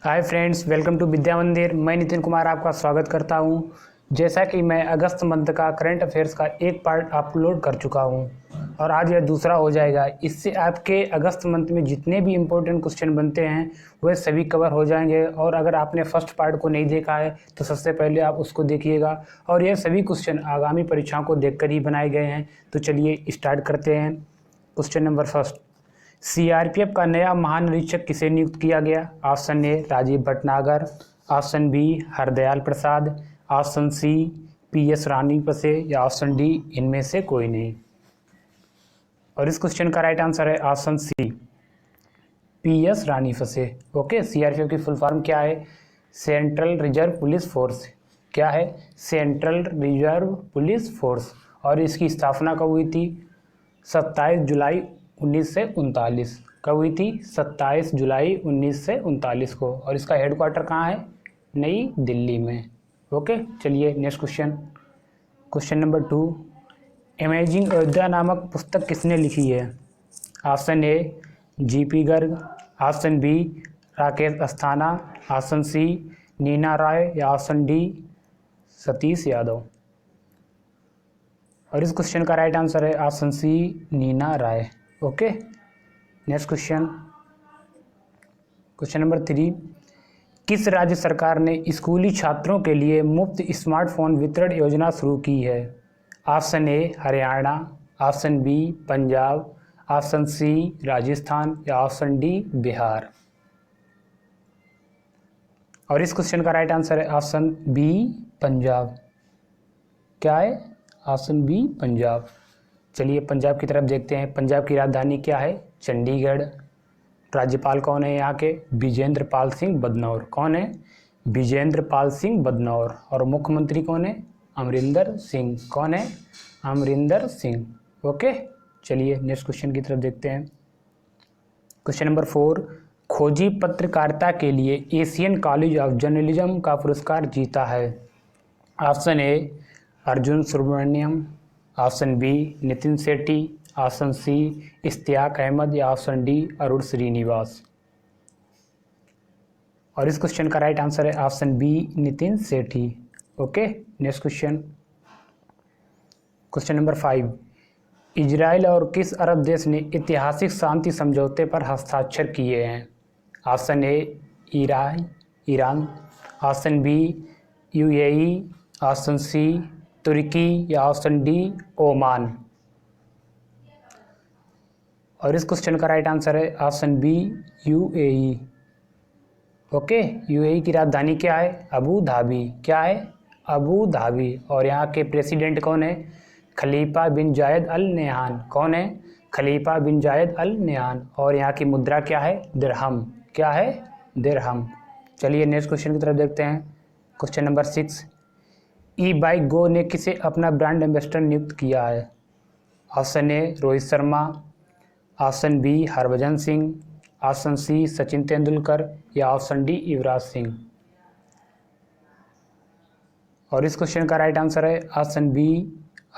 Hi friends, welcome to विद्या मंदिर। मैं नितिन कुमार आपका स्वागत करता हूं। जैसा कि मैं अगस्त मंथ का करंट अफेयर्स का एक पार्ट अपलोड कर चुका हूं और आज यह दूसरा हो जाएगा। इससे आपके अगस्त मंथ में जितने भी इम्पोर्टेंट क्वेश्चन बनते हैं वह सभी कवर हो जाएंगे। और अगर आपने फर्स्ट पार्ट को नहीं देखा है तो सबसे पहले आप उसको देखिएगा। और यह सभी क्वेश्चन आगामी परीक्षाओं को देखकर ही बनाए गए हैं। तो चलिए स्टार्ट करते हैं। क्वेश्चन नंबर फर्स्ट, सीआरपीएफ का नया महानिरीक्षक किसे नियुक्त किया गया? Option A Rajiv Bhatnagar, option B Hardayal Prasad, option C PS Rani पसे या ऑप्शन डी इनमें से कोई नहीं। और इस क्वेश्चन का राइट आंसर है ऑप्शन सी पीएस रानी फसे। ओके, सीआरपीएफ की फुल फॉर्म क्या है? Central reserve police force. क्या है? Central reserve police force. और इसकी स्थापना कब हुई थी? 27 जुलाई 1939। कब हुई थी? 27 जुलाई 1939 को। और इसका हेडक्वार्टर कहाँ है? नई दिल्ली में। ओके, चलिए next question. Question number 2, amazing Ayodhya नामक पुस्तक किसने लिखी है? Option A GP Garg, option B Rakesh Asthana, option C Neena Rai या ऑप्शन डी सतीश यादव। और इस क्वेश्चन का राइट आंसर है option C Neena Rai. Okay, next question. Question number 3, किस राज्य सरकार ने स्कूली छात्रों के लिए मुफ्त स्मार्टफोन वितरण योजना शुरू की है? Option A Haryana, option B Punjab, option C Rajasthan या ऑप्शन डी बिहार। और इस क्वेश्चन का राइट आंसर है ऑप्शन बी पंजाब। क्या है? Option B Punjab. चलिए पंजाब की तरफ देखते हैं। पंजाब की राजधानी क्या है? चंडीगढ़। राज्यपाल कौन है यहाँ के? विजेंद्र पाल सिंह बदनौर। कौन है? विजेंद्र पाल सिंह बदनौर। और मुख्यमंत्री कौन है? अमरिंदर सिंह। कौन है? अमरिंदर सिंह। ओके, चलिए नेक्स्ट क्वेश्चन की तरफ देखते हैं। क्वेश्चन नंबर 4, खोजी पत्रकारिता के लिए एशियन कॉलेज ऑफ जर्नलिज्म का पुरस्कार जीता है। Option A Arjun Subramaniam, option B Nitin Sethi, option C Ishtiaq Ahmed या ऑप्शन डी अरुण श्रीनिवास। और इस क्वेश्चन का राइट आंसर है option B Nitin Sethi. Okay, next question. Question number 5, Israel और किस अरब देश ने ऐतिहासिक शांति समझौते पर हस्ताक्षर किए हैं? Option A Iran, option B UAE, option C तुर्की या ऑप्शन डी ओमान। और इस क्वेश्चन का राइट आंसर है option B UAE. Okay, UAE की राजधानी क्या है? Abu Dhabi. क्या है? Abu Dhabi. और यहाँ के प्रेसिडेंट कौन है? खलीफा बिन जायद अल नहयान। कौन है? खलीफा बिन जायद अल नहयान। और यहाँ की मुद्रा क्या है? दिरहम। क्या है? दिरहम। चलिए नेक्स्ट क्वेश्चन की तरफ देखते हैं। Question number 6, E bike go ने किसे अपना ब्रांड एम्बेसडर नियुक्त किया है? Option A Rohit Sharma, option B Harbhajan Singh, option C Sachin Tendulkar या ऑप्शन डी युवराज सिंह। और इस क्वेश्चन का राइट आंसर है ऑप्शन बी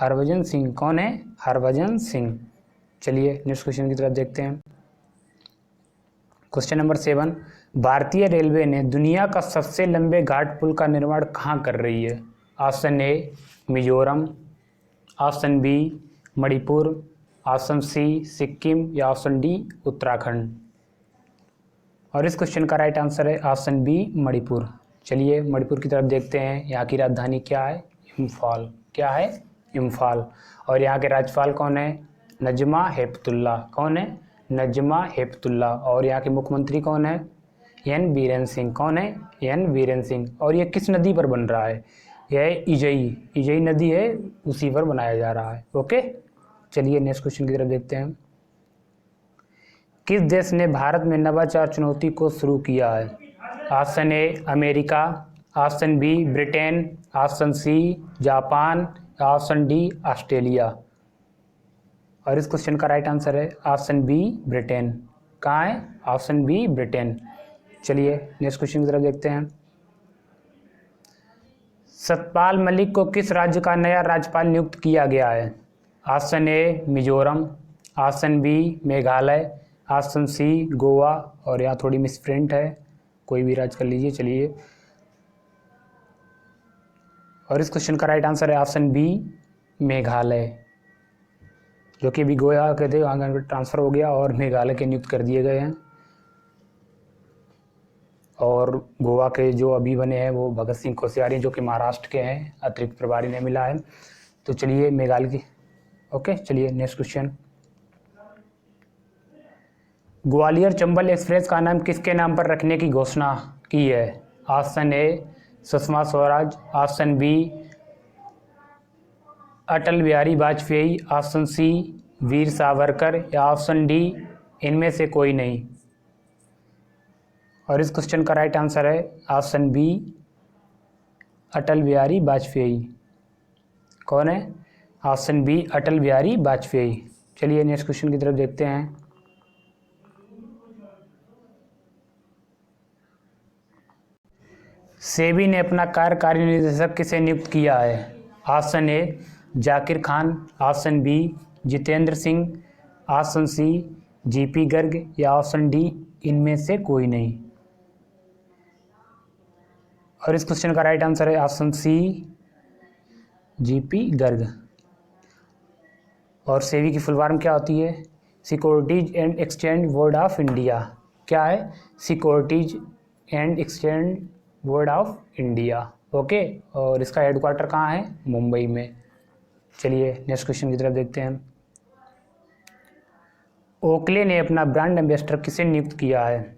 हरभजन सिंह। कौन है? हरभजन सिंह। चलिए नेक्स्ट क्वेश्चन की तरफ देखते हैं। क्वेश्चन नंबर 7, भारतीय रेलवे ने दुनिया का सबसे लंबे घाट पुल का निर्माण कहाँ कर रही है? Option A Mizoram, option B Manipur, option C Sikkim या ऑप्शन डी उत्तराखंड। और इस क्वेश्चन का राइट आंसर है ऑप्शन बी मणिपुर। चलिए मणिपुर की तरफ देखते हैं। यहाँ की राजधानी क्या है? इम्फाल। क्या है? इम्फाल। और यहाँ के राज्यपाल कौन है? नजमा हेपतुल्ला। कौन है? नजमा हेपतुल्ला। और यहाँ के मुख्यमंत्री कौन है? एन बीरेन सिंह। कौन है? एन बीरेन सिंह। और ये किस नदी पर बन रहा है? यह इजई नदी है, उसी पर बनाया जा रहा है। ओके, चलिए नेक्स्ट क्वेश्चन की तरफ देखते हैं। किस देश ने भारत में नवाचार चुनौती को शुरू किया है? Option A America, option B Britain, option C Japan, option D Australia. और इस क्वेश्चन का राइट आंसर है ऑप्शन बी ब्रिटेन। कहाँ है? Option B Britain. चलिए नेक्स्ट क्वेश्चन की तरफ देखते हैं। सतपाल मलिक को किस राज्य का नया राज्यपाल नियुक्त किया गया है? Option A Mizoram, option B Meghalaya, option C Goa और यहाँ थोड़ी मिसप्रिंट है, कोई भी राज्य कर लीजिए। चलिए, और इस क्वेश्चन का राइट आंसर है ऑप्शन बी, मेघालय, जो कि अभी गोवा के थे, वहाँ ट्रांसफ़र हो गया और मेघालय के नियुक्त कर दिए गए हैं। और गोवा के जो अभी बने हैं वो भगत सिंह कोश्यारी, जो कि महाराष्ट्र के हैं, अतिरिक्त प्रभारी ने मिला है। तो चलिए मेघालय की, ओके। चलिए next question, Gwalior Chambal express का नाम किसके नाम पर रखने की घोषणा की है? Option A Sushma Swaraj, option B Atal Bihari Vajpayee, option C Veer Savarkar, या ऑप्शन डी इनमें से कोई नहीं। और इस क्वेश्चन का राइट आंसर है ऑप्शन बी, अटल बिहारी वाजपेयी। कौन है? Option B, Atal Bihari Vajpayee. चलिए नेक्स्ट क्वेश्चन की तरफ देखते हैं। सेबी ने अपना कार्यकारी निदेशक किसे नियुक्त किया है? Option A Zakir Khan, option B Jitendra Singh, option C GP Garg, या ऑप्शन डी इनमें से कोई नहीं। और इस क्वेश्चन का राइट आंसर है ऑप्शन सी, जीपी गर्ग। और सेबी की फुल फॉर्म क्या होती है? Securities and exchange board of India. क्या है? Securities and exchange board of India, okay. और इसका हेडक्वार्टर कहाँ है? मुंबई में। चलिए नेक्स्ट क्वेश्चन की तरफ देखते हैं। ओकले ने अपना ब्रांड एम्बेसडर किसे नियुक्त किया है?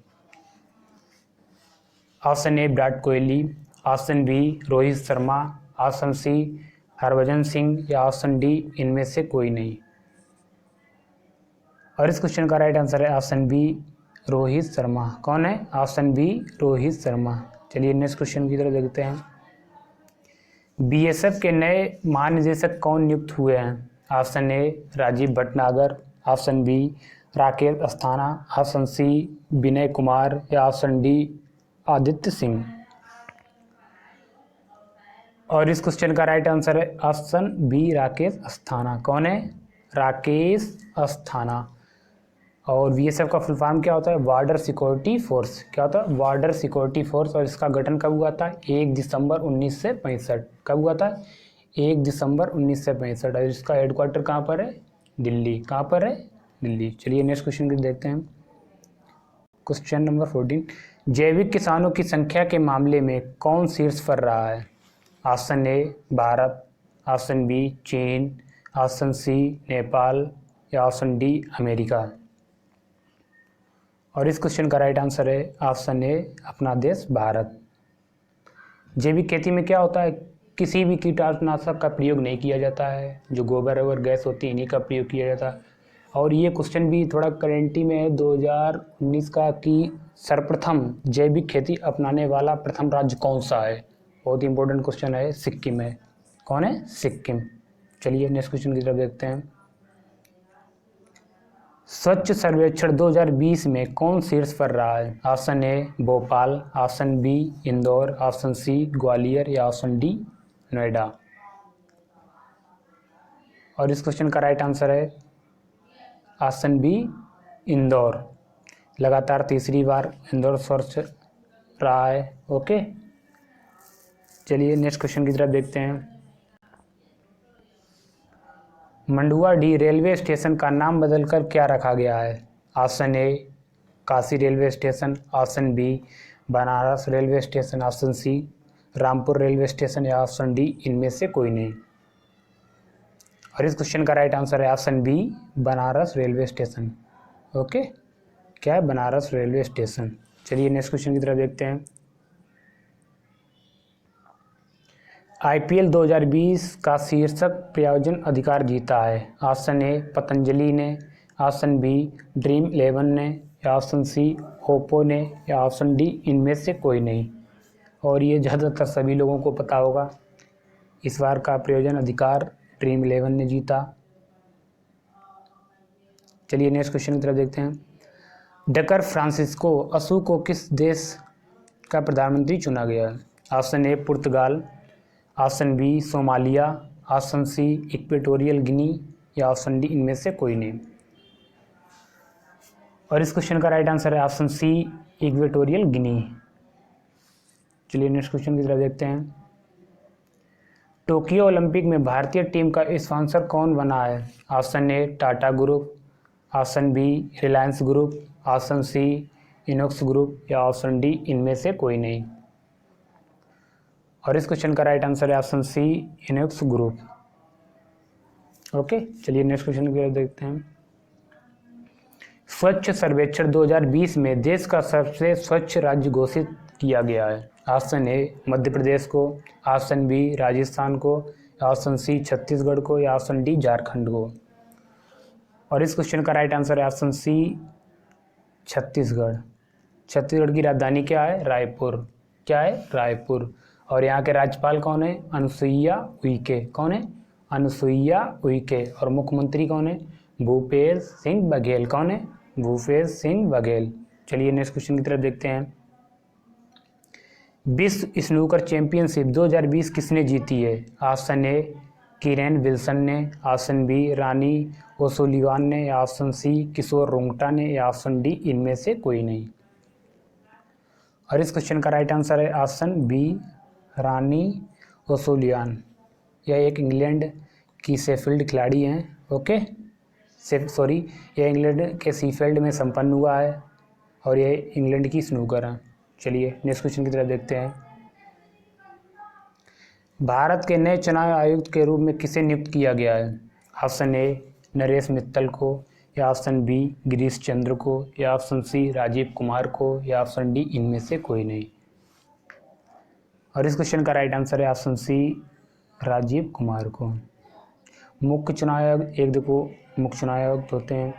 Option A Virat Kohli, option B Rohit Sharma, option C Harbhajan Singh, या ऑप्शन डी इनमें से कोई नहीं। और इस क्वेश्चन का राइट आंसर है ऑप्शन बी, रोहित शर्मा। कौन है? Option B, Rohit Sharma. चलिए नेक्स्ट क्वेश्चन की तरफ देखते हैं। बीएसएफ के नए महानिदेशक कौन नियुक्त हुए हैं? Option A Rajiv Bhatnagar, option B Rakesh Asthana, option C Vinay Kumar, या ऑप्शन डी आदित्य सिंह। और इस क्वेश्चन का राइट आंसर है ऑप्शन बी, राकेश अस्थाना। कौन है? राकेश अस्थाना। और बीएसएफ का फुल फॉर्म क्या होता है? Border security force. क्या होता है? Border security force. और इसका गठन कब हुआ था? 1 दिसंबर 1965। कब हुआ था? 1 दिसंबर 1965। और इसका हेडक्वार्टर कहाँ पर है? दिल्ली। कहाँ पर है? दिल्ली। चलिए नेक्स्ट क्वेश्चन को देखते हैं। क्वेश्चन नंबर 14, जैविक किसानों की संख्या के मामले में कौन शीर्ष पर रहा है? Option A Bharat, option B चीन, ऑप्शन सी नेपाल, या ऑप्शन डी अमेरिका। और इस क्वेश्चन का राइट आंसर है ऑप्शन ए, अपना देश भारत। जैविक खेती में क्या होता है? किसी भी कीटनाशक का प्रयोग नहीं किया जाता है, जो गोबर और गैस होती है इन्हीं का प्रयोग किया जाता है। और ये क्वेश्चन भी थोड़ा करेंटी में है 2019 का, कि सर्वप्रथम जैविक खेती अपनाने वाला प्रथम राज्य कौन सा है? बहुत ही इंपॉर्टेंट क्वेश्चन है। सिक्किम है। कौन है? सिक्किम। चलिए नेक्स्ट क्वेश्चन की तरफ देखते हैं। स्वच्छ सर्वेक्षण 2020 में कौन शीर्ष पर रहा है? Option A Bhopal, option B Indore, option C Gwalior, या ऑप्शन डी नोएडा। और इस क्वेश्चन का राइट आंसर है ऑप्शन बी इंदौर। लगातार तीसरी बार इंदौर स्वच्छ रहा है, ओके। चलिए नेक्स्ट क्वेश्चन की तरफ देखते हैं। मंडुआडीह रेलवे स्टेशन का नाम बदलकर क्या रखा गया है? Option A Kashi railway station, option B Banaras railway station, option C Rampur railway station, या ऑप्शन डी इनमें से कोई नहीं। और इस क्वेश्चन का राइट आंसर है option B, Banaras railway station, okay. क्या है? Banaras railway station. चलिए नेक्स्ट क्वेश्चन की तरफ देखते हैं। आईपीएल 2020 का शीर्षक प्रायोजन अधिकार जीता है। ऑप्शन ए पतंजलि ने, ऑप्शन बी ड्रीम 11 ने, या ऑप्शन सी ओप्पो ने, या ऑप्शन डी इनमें से कोई नहीं। और ये ज़्यादातर सभी लोगों को पता होगा, इस बार का प्रायोजन अधिकार ड्रीम 11 ने जीता। चलिए नेक्स्ट क्वेश्चन की तरफ देखते हैं। डकर फ्रांसिस्को असू को किस देश का प्रधानमंत्री चुना गया है? Option A Portugal, option B Somalia, option C Equatorial Guinea, या ऑप्शन डी इनमें से कोई नहीं। और इस क्वेश्चन का राइट आंसर है ऑप्शन सी इक्वेटोरियल गिनी। चलिए नेक्स्ट क्वेश्चन की तरफ देखते हैं। टोक्यो ओलंपिक में भारतीय टीम का स्पॉन्सर कौन बना है? Option A Tata group, option B Reliance group, option C Inox group या ऑप्शन डी इनमें से कोई नहीं। और इस क्वेश्चन का राइट आंसर है option C Inox group. Okay, चलिए नेक्स्ट क्वेश्चन की तरफ देखते हैं। स्वच्छ सर्वेक्षण 2020 में देश का सबसे स्वच्छ राज्य घोषित किया गया है। ऑप्शन ए मध्य प्रदेश को, ऑप्शन बी राजस्थान को, ऑप्शन सी छत्तीसगढ़ को या ऑप्शन डी झारखंड को। और इस क्वेश्चन का राइट आंसर है ऑप्शन सी छत्तीसगढ़। छत्तीसगढ़ की राजधानी क्या है? रायपुर। क्या है? रायपुर। और यहाँ के राज्यपाल कौन है? अनुसुईया उइके। कौन है? अनुसुईया उइके। और मुख्यमंत्री कौन है? भूपेश सिंह बघेल। कौन है? भूपेश सिंह बघेल। चलिए नेक्स्ट क्वेश्चन की तरफ देखते हैं। विश्व स्नूकर चैंपियनशिप 2020 किसने जीती है? ऑप्शन ए किरेन विल्सन ने, ऑप्शन बी रानी ओसोलिवान ने या ऑप्शन सी किशोर रोंगटा ने या ऑप्शन डी इनमें से कोई नहीं। और इस क्वेश्चन का राइट आंसर है ऑप्शन बी रानी ओसोलिवान। यह एक इंग्लैंड की शेफील्ड खिलाड़ी हैं। ओके, यह इंग्लैंड के शीफील्ड में संपन्न हुआ है और यह इंग्लैंड की स्नूकर है। चलिए नेक्स्ट क्वेश्चन की तरफ देखते हैं। भारत के नए चुनाव आयुक्त के रूप में किसे नियुक्त किया गया है? ऑप्शन ए नरेश मित्तल को या ऑप्शन बी गिरीश चंद्र को या ऑप्शन सी राजीव कुमार को या ऑप्शन डी इनमें से कोई नहीं। और इस क्वेश्चन का राइट आंसर है ऑप्शन सी राजीव कुमार को। मुख्य चुनाव आयुक्त, एक देखो मुख्य चुनाव आयुक्त होते हैं।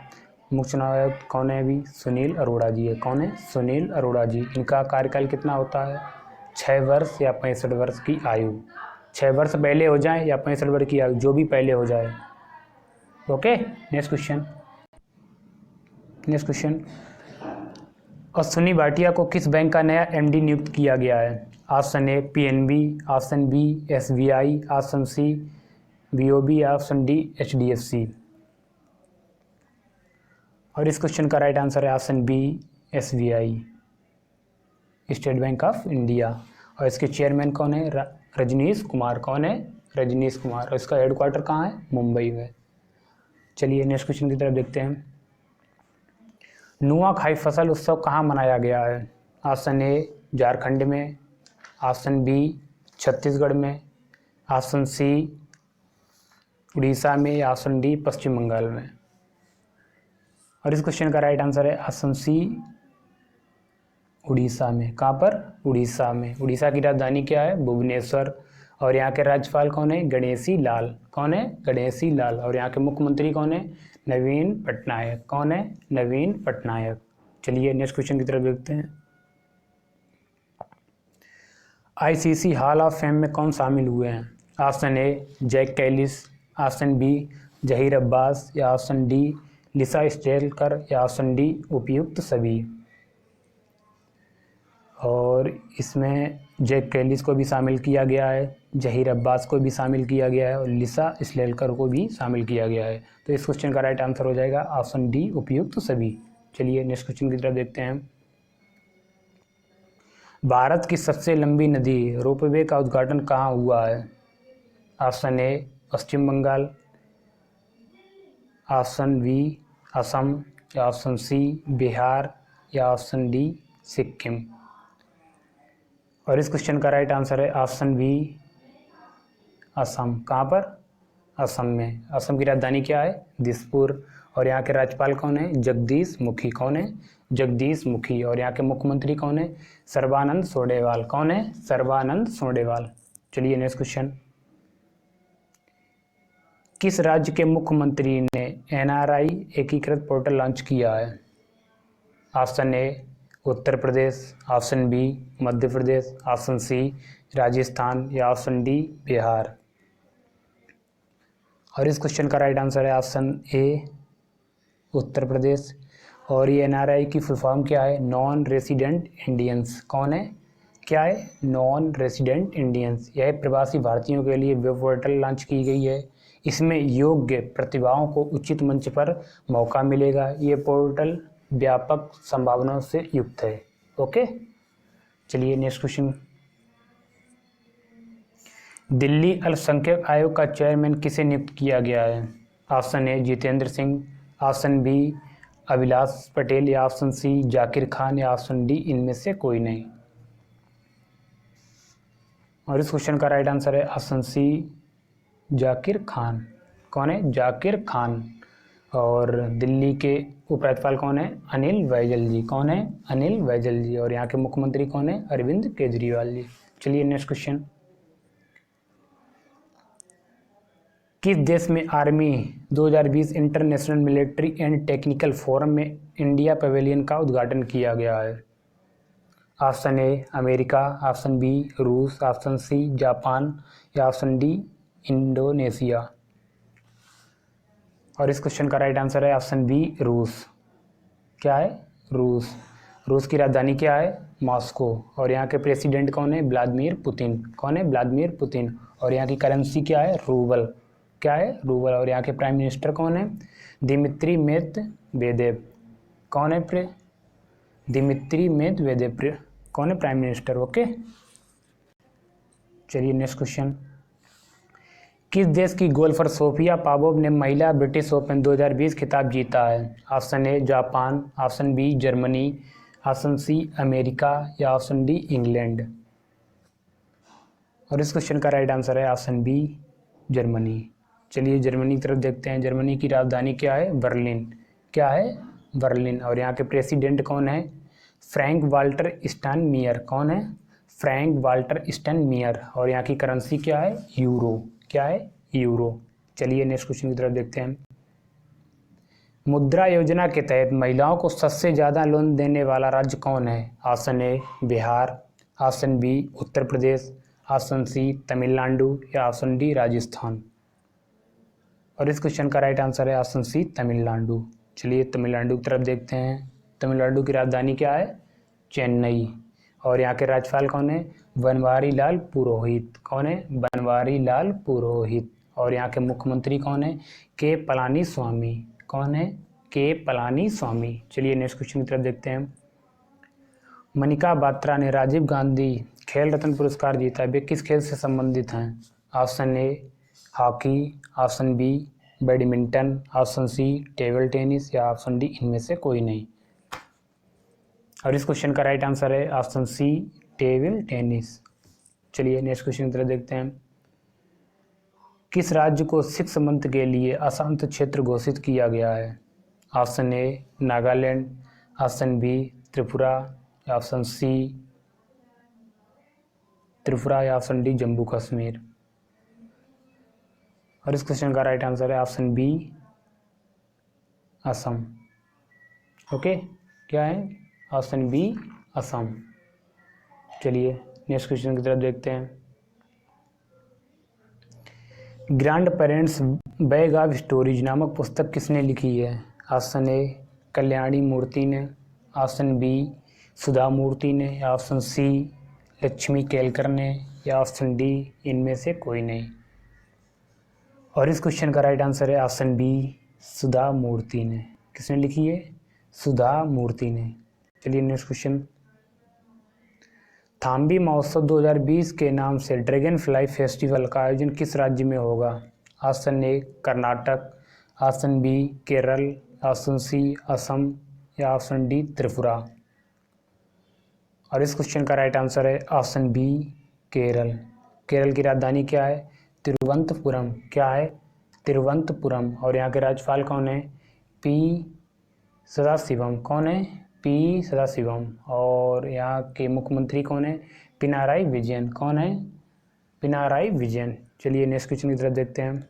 मुख्य चुनाव आयुक्त कौन है? अभी सुनील अरोड़ा जी है। कौन है? सुनील अरोड़ा जी। इनका कार्यकाल कितना होता है? 6 वर्ष या 65 वर्ष की आयु। 6 वर्ष पहले हो जाए या 65 वर्ष की आयु, जो भी पहले हो जाए। Okay, next question. Ashwini Bhatia को किस बैंक का नया एमडी नियुक्त किया गया है? Option A PNB, option B SBI, option C BOB, option D HDFC. और इस क्वेश्चन का राइट आंसर है option B SBI, State Bank of India. और इसके चेयरमैन कौन है? रजनीश कुमार। कौन है? रजनीश कुमार। और इसका हेडक्वार्टर कहाँ है? मुंबई में। चलिए नेक्स्ट क्वेश्चन की तरफ देखते हैं। नुआखाई फसल उत्सव कहाँ मनाया गया है? ऑप्शन ए झारखंड में, ऑप्शन बी छत्तीसगढ़ में, ऑप्शन सी उड़ीसा में या ऑप्शन डी पश्चिम बंगाल में। और इस क्वेश्चन का राइट आंसर है ऑप्शन सी उड़ीसा में। कहाँ पर? उड़ीसा में। उड़ीसा की राजधानी क्या है? भुवनेश्वर। और यहाँ के राज्यपाल कौन है? गणेशी लाल। कौन है? गणेशी लाल। और यहाँ के मुख्यमंत्री कौन है? नवीन पटनायक। कौन है? नवीन पटनायक। चलिए नेक्स्ट क्वेश्चन की तरफ देखते हैं। आईसीसी हॉल ऑफ फेम में कौन शामिल हुए हैं? Option A Jack Kallis, option B Zaheer Abbas या ऑप्शन डी लिसा स्टेलकर या ऑप्शन डी उपयुक्त सभी। और इसमें जैक कैलिस को भी शामिल किया गया है, जहीर अब्बास को भी शामिल किया गया है और लिसा स्टेलकर को भी शामिल किया गया है। तो इस क्वेश्चन का राइट आंसर हो जाएगा ऑप्शन डी उपयुक्त सभी। चलिए नेक्स्ट क्वेश्चन की तरफ देखते हैं। भारत की सबसे लंबी नदी रोपवे का उद्घाटन कहाँ हुआ है? Option A Paschim Bengal, option B Assam या ऑप्शन सी बिहार या ऑप्शन डी सिक्किम। और इस क्वेश्चन का राइट आंसर है ऑप्शन बी असम। कहाँ पर? असम में। असम की राजधानी क्या है? दिसपुर। और यहाँ के राज्यपाल कौन है? जगदीश मुखी। कौन है? जगदीश मुखी। और यहाँ के मुख्यमंत्री कौन है? सर्बानंद सोनोवाल। कौन है? सर्बानंद सोनोवाल। चलिए नेक्स्ट क्वेश्चन। किस राज्य के मुख्यमंत्री ने एनआरआई एकीकृत पोर्टल लॉन्च किया है? Option A Uttar Pradesh, option B Madhya Pradesh, option C Rajasthan या ऑप्शन डी बिहार। और इस क्वेश्चन का राइट आंसर है ऑप्शन ए उत्तर प्रदेश। और ये एनआरआई की फुल फॉर्म क्या है? Non resident Indians. कौन है? क्या है? Non resident Indians. यह प्रवासी भारतीयों के लिए वेब पोर्टल लॉन्च की गई है। इसमें योग्य प्रतिभाओं को उचित मंच पर मौका मिलेगा। ये पोर्टल व्यापक संभावनाओं से युक्त है। ओके, चलिए नेक्स्ट क्वेश्चन दिल्ली अल्पसंख्यक आयोग का चेयरमैन किसे नियुक्त किया गया है? Option A Jitendra Singh, option B Abhilash Patel, या ऑप्शन सी जाकिर खान, या ऑप्शन डी इनमें से कोई नहीं। और इस क्वेश्चन का राइट आंसर है ऑप्शन सी जाकिर खान। कौन है? जाकिर खान। और दिल्ली के उपराज्यपाल कौन है? अनिल बैजल जी। कौन है? अनिल बैजल जी। और यहाँ के मुख्यमंत्री कौन है? अरविंद केजरीवाल जी। चलिए नेक्स्ट क्वेश्चन। किस देश में army 2020 international military and technical forum में इंडिया पवेलियन का उद्घाटन किया गया है? Option A America, option B रूस, ऑप्शन सी जापान, या ऑप्शन डी इंडोनेशिया। और इस क्वेश्चन का राइट आंसर है ऑप्शन बी रूस। क्या है? रूस। रूस की राजधानी क्या है? मॉस्को। और यहाँ के प्रेसिडेंट कौन है? Vladimir Putin. कौन है? Vladimir Putin. और यहाँ की करेंसी क्या है? रूबल। क्या है? रूबल। और यहाँ के प्राइम मिनिस्टर कौन है? Dmitry Medvedev. कौन है? Dmitry Medvedev. कौन है प्राइम मिनिस्टर? ओके। चलिए नेक्स्ट क्वेश्चन। किस देश की गोल्फर सोफिया पावोव ने महिला ब्रिटिश ओपन 2020 खिताब जीता है? Option A Japan, option B Germany, option C America, या ऑप्शन डी इंग्लैंड। और इस क्वेश्चन का राइट आंसर है ऑप्शन बी जर्मनी। चलिए जर्मनी की तरफ देखते हैं। जर्मनी की राजधानी क्या है? बर्लिन। क्या है? बर्लिन। और यहाँ के प्रेसिडेंट कौन है? Frank Walter Steinmeier. कौन है? Frank Walter Steinmeier. और यहाँ की करेंसी क्या है? यूरो। क्या है? यूरो। चलिए नेक्स्ट क्वेश्चन की तरफ देखते हैं। मुद्रा योजना के तहत महिलाओं को सबसे ज़्यादा लोन देने वाला राज्य कौन है? Option A Bihar, option B Uttar Pradesh, option C Tamil Nadu, या ऑप्शन डी राजस्थान। और इस क्वेश्चन का राइट आंसर है ऑप्शन सी तमिलनाडु। चलिए तमिलनाडु की तरफ देखते हैं। तमिलनाडु की राजधानी क्या है? चेन्नई। और यहाँ के राज्यपाल कौन है? बनवारी लाल पुरोहित। कौन है? बनवारी लाल पुरोहित। और यहाँ के मुख्यमंत्री कौन है? के पलानी स्वामी। कौन है? के पलानी स्वामी। चलिए नेक्स्ट क्वेश्चन की तरफ देखते हैं। मनिका बात्रा ने राजीव गांधी खेल रत्न पुरस्कार जीता, वे किस खेल से संबंधित हैं? Option A hockey, option B badminton, option C table tennis, या ऑप्शन डी इनमें से कोई नहीं। और इस क्वेश्चन का राइट आंसर है ऑप्शन सी टेबल टेनिस। चलिए नेक्स्ट क्वेश्चन की तरफ देखते हैं। किस राज्य को 6 मंथ के लिए अशांत क्षेत्र घोषित किया गया है? Option A Nagaland, option B Tripura, option C Tripura, या ऑप्शन डी जम्मू कश्मीर। और इस क्वेश्चन का राइट आंसर है ऑप्शन बी असम। ओके। क्या है? Option B Assam. चलिए नेक्स्ट क्वेश्चन की तरफ देखते हैं। Grand parents bag of stories नामक पुस्तक किसने लिखी है? ऑप्शन ए कल्याणी मूर्ति ने, ऑप्शन बी सुधा मूर्ति ने, या ऑप्शन सी लक्ष्मी केलकर ने, या ऑप्शन डी इनमें से कोई नहीं। और इस क्वेश्चन का राइट आंसर है ऑप्शन बी सुधा मूर्ति ने। किसने लिखी है? सुधा मूर्ति ने। चलिए नेक्स्ट क्वेश्चन। थाम्बी महोत्सव 2020 के नाम से ड्रैगन फ्लाई फेस्टिवल का आयोजन किस राज्य में होगा? Option A Karnataka, option B Kerala, option C Assam, या ऑप्शन डी त्रिपुरा। और इस क्वेश्चन का राइट आंसर है ऑप्शन बी केरल। केरल की राजधानी क्या है? तिरुवनंतपुरम। क्या है? तिरुवनंतपुरम। और यहाँ के राज्यपाल कौन है? पी सदाशिवम। कौन है? पी सदाशिवम। और यहाँ के मुख्यमंत्री कौन है? पिनाराई विजयन। कौन है? पिनाराई विजयन। चलिए नेक्स्ट क्वेश्चन की तरफ देखते हैं।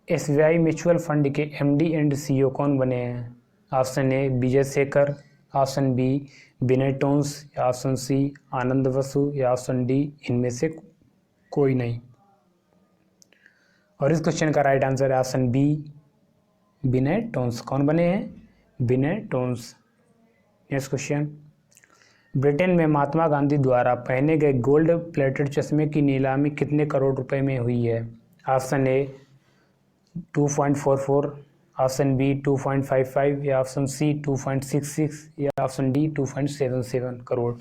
SBI म्यूचुअल फंड के MD एंड CEO कौन बने हैं? Option A Vijay Shekhar, option B Vinay Tonse, या ऑप्शन सी आनंद बसु, या ऑप्शन डी इनमें से कोई नहीं। और इस क्वेश्चन का राइट आंसर है ऑप्शन बी विनय टोन्स। कौन बने हैं? विनय टोन्स। Next question. ब्रिटेन में महात्मा गांधी द्वारा पहने गए गोल्ड प्लेटेड चश्मे की नीलामी कितने करोड़ रुपए में हुई है? ऑप्शन ए 2.44, ऑप्शन बी 2.55, या ऑप्शन सी 2.66, या ऑप्शन डी 2.77 करोड़।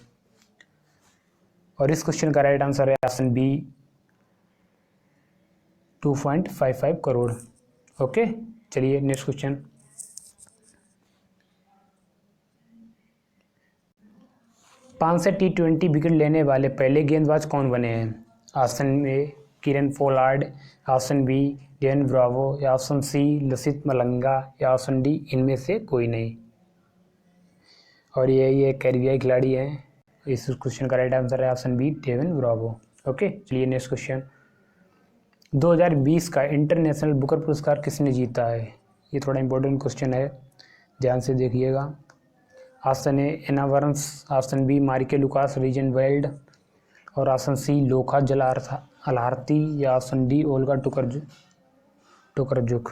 और इस क्वेश्चन का राइट आंसर है ऑप्शन बी 2.55 करोड़। ओके, चलिए नेक्स्ट क्वेश्चन। पाँच से T20 विकेट लेने वाले पहले गेंदबाज कौन बने हैं? Option A Kieron Pollard, option B Dwayne Bravo, या ऑप्शन सी लसित मलिंगा, या ऑप्शन डी इनमें से कोई नहीं। और ये कैरिबियाई खिलाड़ी हैं। इस क्वेश्चन का राइट आंसर है option B Dwayne Bravo. Okay, चलिए नेक्स्ट क्वेश्चन। 2020 का इंटरनेशनल बुकर पुरस्कार किसने जीता है? ये थोड़ा इंपॉर्टेंट क्वेश्चन है, ध्यान से देखिएगा। Option A Anna Worms, option B Marieke Lucas Rijneveld, और ऑप्शन सी लोखा जल अलारती, या ऑप्शन डी ओल्गा टोकरजुक।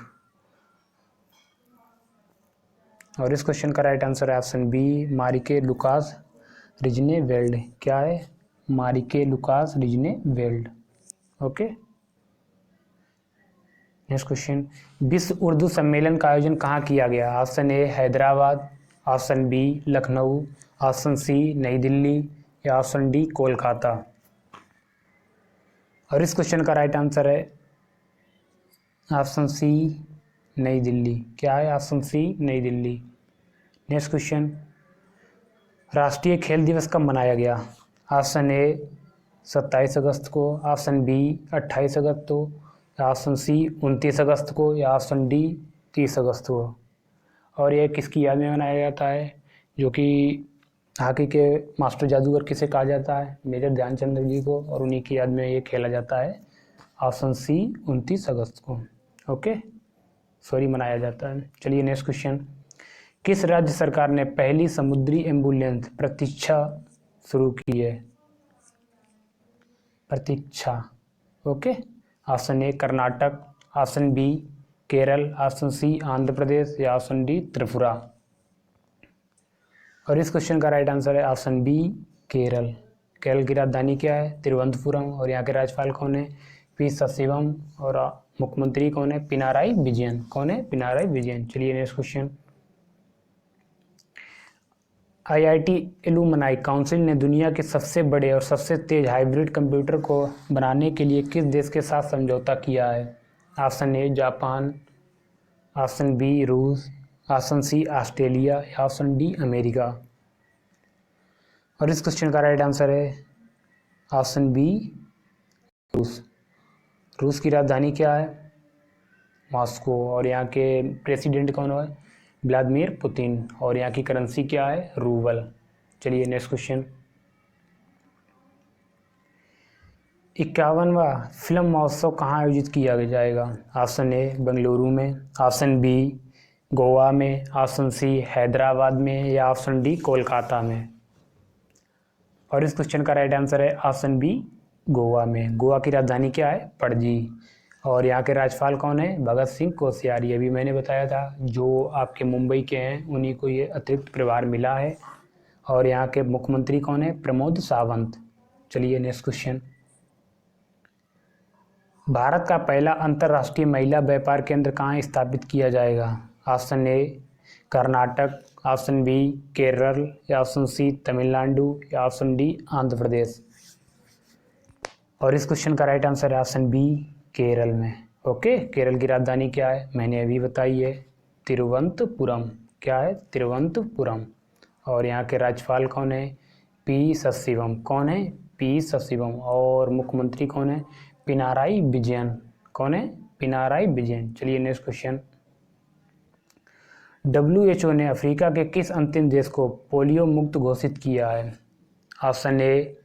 और इस क्वेश्चन का राइट आंसर है option B Marieke Lucas Rijneveld. क्या है? Marieke Lucas Rijneveld. Okay, next question. विश्व उर्दू सम्मेलन का आयोजन कहाँ किया गया? Option A Hyderabad, option B Lucknow, option C New Delhi, या ऑप्शन डी कोलकाता। और इस क्वेश्चन का राइट आंसर है ऑप्शन सी नई दिल्ली। क्या है? Option C New Delhi. Next question. राष्ट्रीय खेल दिवस कब मनाया गया? ऑप्शन ए 27 अगस्त को, ऑप्शन बी 28 अगस्त को, ऑप्शन सी 29 अगस्त को, या ऑप्शन डी 30 अगस्त को। और ये किसकी याद में मनाया जाता है? जो कि हॉकी के मास्टर जादूगर किसे कहा जाता है? मेजर ध्यानचंद जी को, और उन्हीं की याद में ये खेला जाता है। ऑप्शन सी 29 अगस्त को। ओके, सॉरी, मनाया जाता है। चलिए नेक्स्ट क्वेश्चन। किस राज्य सरकार ने पहली समुद्री एम्बुलेंस प्रतीक्षा शुरू की है? Pratiksha. Okay, option A Karnataka, option B Kerala, option C Andhra Pradesh, या ऑप्शन डी त्रिपुरा। और इस क्वेश्चन का राइट आंसर है ऑप्शन बी केरल। केरल की राजधानी क्या है? तिरुवनंतपुरम। और यहाँ के राज्यपाल कौन है? पी ससीवम। और मुख्यमंत्री कौन है? पिनाराई विजयन। कौन है? पिनाराई विजयन। चलिए next question. IIT alumni council ने दुनिया के सबसे बड़े और सबसे तेज हाइब्रिड कंप्यूटर को बनाने के लिए किस देश के साथ समझौता किया है? Option A Japan, option B रूस, ऑप्शन सी ऑस्ट्रेलिया, या ऑप्शन डी अमेरिका। और इस क्वेश्चन का राइट आंसर है ऑप्शन बी रूस। रूस की राजधानी क्या है? मॉस्को। और यहाँ के प्रेसिडेंट कौन है? Vladimir Putin. और यहाँ की करेंसी क्या है? रूबल। चलिए नेक्स्ट क्वेश्चन। 51वां फिल्म महोत्सव कहाँ आयोजित किया जाएगा? ऑप्शन ए बेंगलुरु में, ऑप्शन बी गोवा में, ऑप्शन सी हैदराबाद में, या ऑप्शन डी कोलकाता में। और इस क्वेश्चन का राइट आंसर है ऑप्शन बी गोवा में। गोवा की राजधानी क्या है? पणजी। और यहाँ के राज्यपाल कौन है? भगत सिंह कोश्यारी। अभी मैंने बताया था, जो आपके मुंबई के हैं उन्हीं को ये अतिरिक्त प्रभार मिला है। और यहाँ के मुख्यमंत्री कौन है? प्रमोद सावंत। चलिए नेक्स्ट क्वेश्चन। भारत का पहला अंतर्राष्ट्रीय महिला व्यापार केंद्र कहाँ स्थापित किया जाएगा? Option A Karnataka, option B Kerala, या ऑप्शन सी तमिलनाडु, या ऑप्शन डी आंध्र प्रदेश। और इस क्वेश्चन का राइट आंसर है ऑप्शन बी केरल में। ओके, केरल की राजधानी क्या है? मैंने अभी बताई है, तिरुवनंतपुरम। क्या है? तिरुवनंतपुरम। और यहाँ के राज्यपाल कौन है? पी ससीवम। कौन है? पी ससीवम। और मुख्यमंत्री कौन है? पिनाराई विजयन। कौन है? पिनाराई विजयन। चलिए नेक्स्ट क्वेश्चन। WHO ने अफ्रीका के किस अंतिम देश को पोलियो मुक्त घोषित किया है? ऑप्शन ए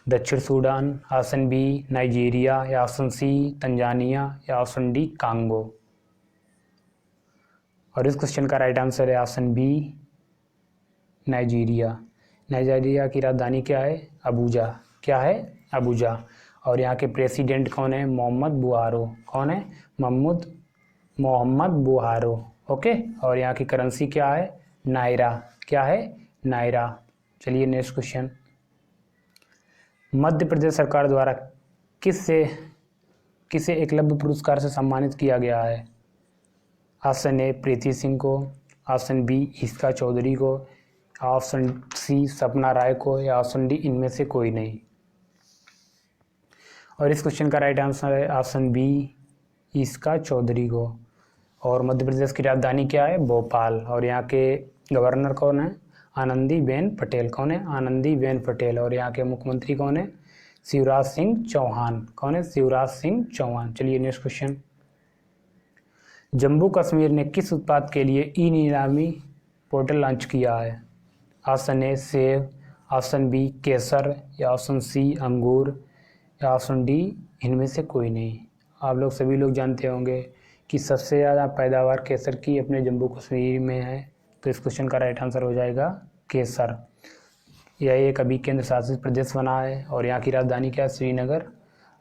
दक्षिण सूडान, ऑप्शन बी नाइजीरिया, या ऑप्शन सी तंजानिया, या ऑप्शन डी कांगो। और इस क्वेश्चन का राइट आंसर है ऑप्शन बी नाइजीरिया। नाइजीरिया की राजधानी क्या है? अबूजा। क्या है? अबूजा। और यहाँ के प्रेसिडेंट कौन है? मोहम्मद बुहारो। कौन है? मोहम्मद बुहारो। ओके, और यहाँ की करेंसी क्या है? नायरा। क्या है? नायरा। चलिए नेक्स्ट क्वेश्चन। मध्य प्रदेश सरकार द्वारा किसे एकलव्य पुरस्कार से सम्मानित किया गया है? ऑप्शन ए प्रीति सिंह को, ऑप्शन बी ईस्का चौधरी को, ऑप्शन सी सपना राय को, या ऑप्शन डी इनमें से कोई नहीं। और इस क्वेश्चन का राइट आंसर है ऑप्शन बी इसका चौधरी को। और मध्य प्रदेश की राजधानी क्या है? भोपाल। और यहाँ के गवर्नर कौन है? आनंदीबेन पटेल। कौन है? आनंदीबेन पटेल। और यहाँ के मुख्यमंत्री कौन है? शिवराज सिंह चौहान। कौन है? शिवराज सिंह चौहान। चलिए नेक्स्ट क्वेश्चन। जम्मू कश्मीर ने किस उत्पाद के लिए ई नीलामी पोर्टल लॉन्च किया है? ऑप्शन ए सेब, ऑप्शन बी केसर, या ऑप्शन सी अंगूर, या ऑप्शन डी इनमें से कोई नहीं। आप लोग सभी लोग जानते होंगे कि सबसे ज़्यादा पैदावार केसर की अपने जम्मू कश्मीर में है, तो इस क्वेश्चन का राइट आंसर हो जाएगा केसर। यह एक अभी केंद्र शासित प्रदेश बना है और यहाँ की राजधानी क्या है? श्रीनगर।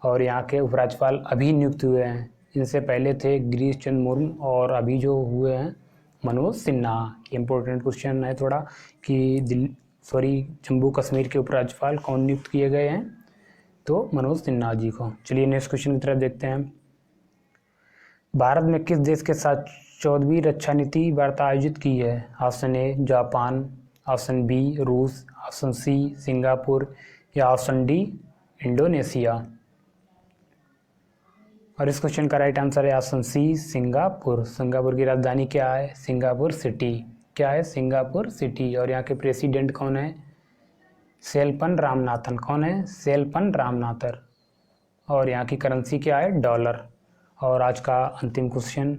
और यहाँ के उपराज्यपाल अभी नियुक्त हुए हैं। इनसे पहले थे गिरीश चंद्र मुर्मू और अभी जो हुए हैं मनोज सिन्हा। इम्पोर्टेंट क्वेश्चन है थोड़ा कि जम्मू कश्मीर के उपराज्यपाल कौन नियुक्त किए गए हैं? तो मनोज सिन्हा जी को। चलिए नेक्स्ट क्वेश्चन की तरफ देखते हैं। भारत में किस देश के साथ 14वीं रक्षा नीति वार्ता आयोजित की है? Option A Japan, option B रूस, ऑप्शन सी सिंगापुर, या ऑप्शन डी इंडोनेशिया। और इस क्वेश्चन का राइट आंसर है ऑप्शन सी सिंगापुर। सिंगापुर की राजधानी क्या है? Singapore city. क्या है? Singapore city. और यहाँ के प्रेसिडेंट कौन है? सेल्पन रामनाथन। कौन है? सेल्पन रामनाथन। और यहाँ की करेंसी क्या है? डॉलर। और आज का अंतिम क्वेश्चन,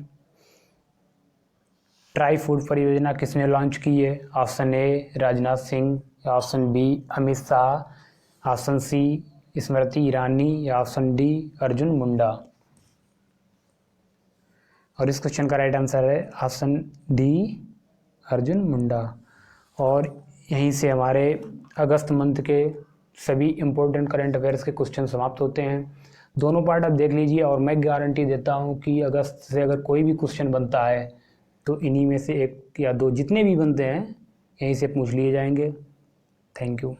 ट्राई फूड परियोजना किसने लॉन्च की है? Option A Rajnath Singh, option B Amit Shah, option C Smriti Irani, या ऑप्शन डी अर्जुन मुंडा। और इस क्वेश्चन का राइट आंसर है ऑप्शन डी अर्जुन मुंडा। और यहीं से हमारे अगस्त मंथ के सभी इम्पोर्टेंट करंट अफेयर्स के क्वेश्चन समाप्त होते हैं। दोनों पार्ट आप देख लीजिए और मैं गारंटी देता हूँ कि अगस्त से अगर कोई भी क्वेश्चन बनता है तो इन्हीं में से एक या दो जितने भी बनते हैं यहीं से पूछ लिए जाएंगे। Thank you.